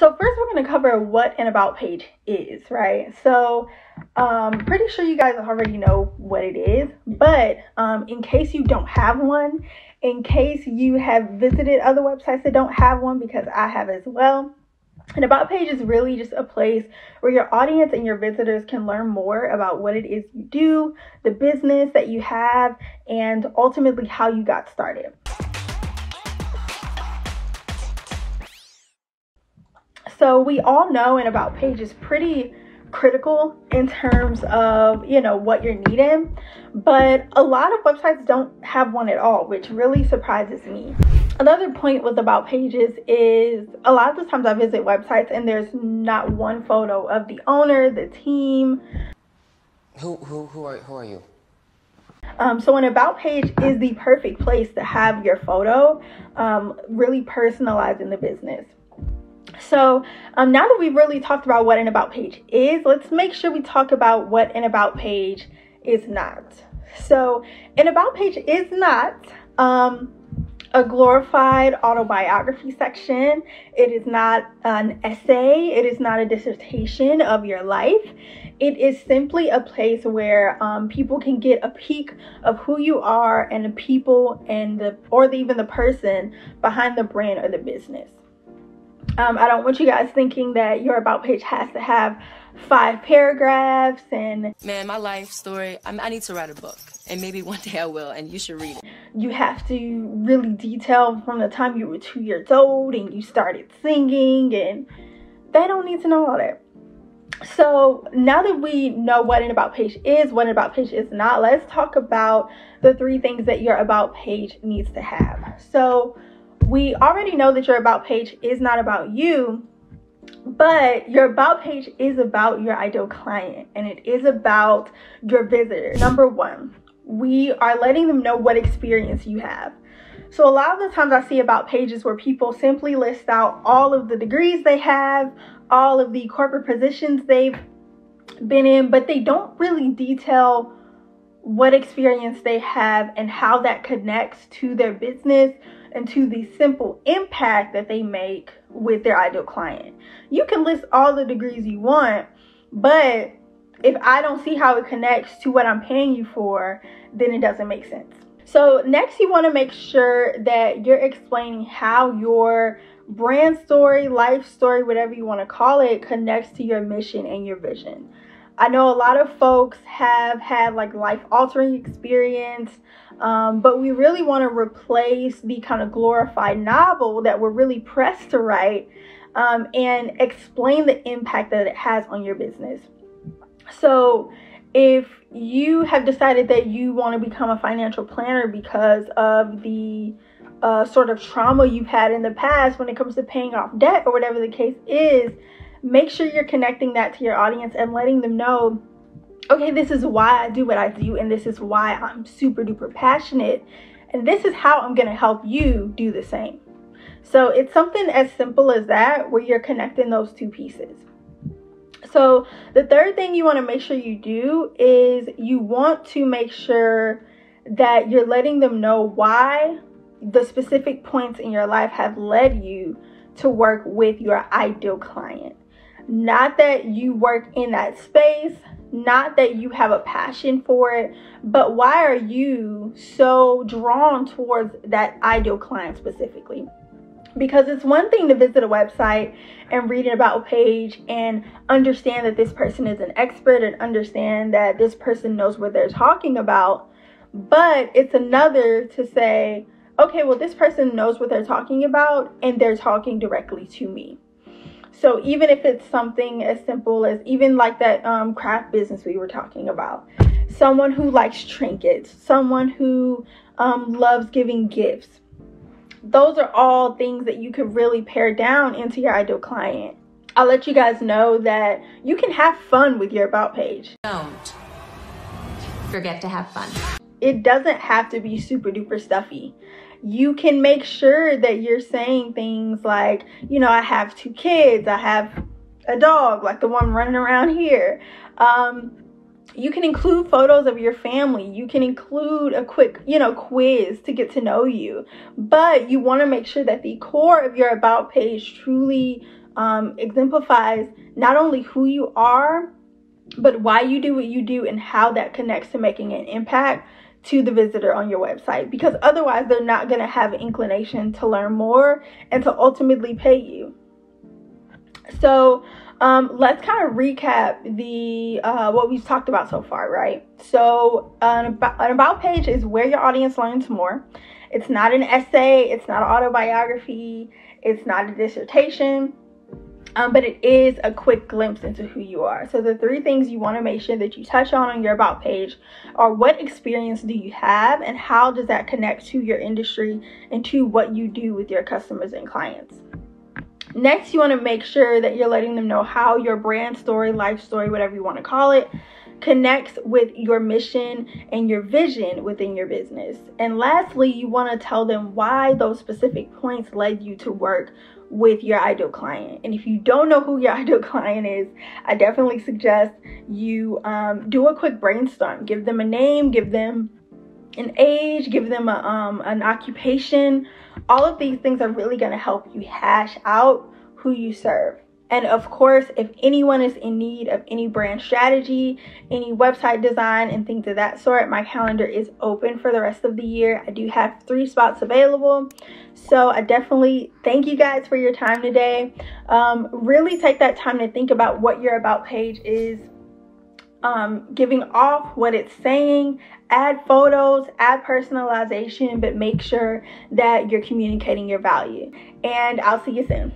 So first we're going to cover what an about page is, right? So pretty sure you guys already know what it is, but in case you don't have one, in case you have visited other websites that don't have one, because I have as well, an about page is really just a place where your audience and your visitors can learn more about what it is you do, the business that you have, and ultimately how you got started. So we all know an about page is pretty critical in terms of, what you're needing, but a lot of websites don't have one at all, which really surprises me. Another point with about pages is a lot of the times I visit websites and there's not one photo of the owner, the team. Who are you? So an about page is the perfect place to have your photo, really personalizing the business. So now that we've really talked about what an about page is, let's make sure we talk about what an about page is not. So an about page is not a glorified autobiography section. It is not an essay. It is not a dissertation of your life. It is simply a place where people can get a peek of who you are and the people and even the person behind the brand or the business. I don't want you guys thinking that your about page has to have 5 paragraphs and... Man, my life story, I need to write a book. And maybe one day I will, and you should read it. You have to really detail from the time you were 2 years old and you started singing, and they don't need to know all that. So now that we know what an about page is, what an about page is not, let's talk about the 3 things that your about page needs to have. So we already know that your about page is not about you, but your about page is about your ideal client, and it is about your visitor. Number 1, we are letting them know what experience you have. So a lot of the times I see about pages where people simply list out all of the degrees they have, all of the corporate positions they've been in, but they don't really detail what experience they have and how that connects to their business and to the simple impact that they make with their ideal client. You can list all the degrees you want, but if I don't see how it connects to what I'm paying you for, then it doesn't make sense. So next, you want to make sure that you're explaining how your brand story, life story, whatever you want to call it, connects to your mission and your vision. I know a lot of folks have had life-altering experience, but we really want to replace the kind of glorified novel that we're really pressed to write and explain the impact that it has on your business. So if you have decided that you want to become a financial planner because of the sort of trauma you've had in the past when it comes to paying off debt or whatever the case is, make sure you're connecting that to your audience and letting them know, okay, this is why I do what I do, and this is why I'm super duper passionate, and this is how I'm going to help you do the same. So it's something as simple as that, where you're connecting those 2 pieces. So the third thing you want to make sure you do is you want to make sure that you're letting them know why the specific points in your life have led you to work with your ideal client. Not that you work in that space, not that you have a passion for it, but why are you so drawn towards that ideal client specifically? Because it's one thing to visit a website and read an about page and understand that this person is an expert and understand that this person knows what they're talking about. But it's another to say, okay, well, this person knows what they're talking about and they're talking directly to me. So even if it's something as simple as even like that craft business we were talking about, someone who likes trinkets, someone who loves giving gifts, those are all things that you could really pare down into your ideal client. I'll let you guys know that you can have fun with your about page. Don't forget to have fun. It doesn't have to be super duper stuffy. You can make sure that you're saying things like, I have 2 kids, I have a dog, like the one running around here. You can include photos of your family. You can include a quick, quiz to get to know you. But you want to make sure that the core of your about page truly exemplifies not only who you are, but why you do what you do and how that connects to making an impact to the visitor on your website, because otherwise they're not going to have an inclination to learn more and to ultimately pay you. So let's kind of recap the what we've talked about so far, right? So an about page is where your audience learns more. It's not an essay, it's not an autobiography, it's not a dissertation, but it is a quick glimpse into who you are. So the 3 things you want to make sure that you touch on your about page are: what experience do you have, and how does that connect to your industry and to what you do with your customers and clients. Next, you want to make sure that you're letting them know how your brand story, life story, whatever you want to call it, connects with your mission and your vision within your business. And lastly, you want to tell them why those specific points led you to work with your ideal client. And if you don't know who your ideal client is, I definitely suggest you do a quick brainstorm. Give them a name, give them an age, give them an occupation. All of these things are really going to help you hash out who you serve. And of course, if anyone is in need of any brand strategy, any website design, and things of that sort, my calendar is open for the rest of the year. I do have 3 spots available. So I definitely thank you guys for your time today. Really take that time to think about what your about page is giving off, what it's saying. Add photos, add personalization, but make sure that you're communicating your value. And I'll see you soon.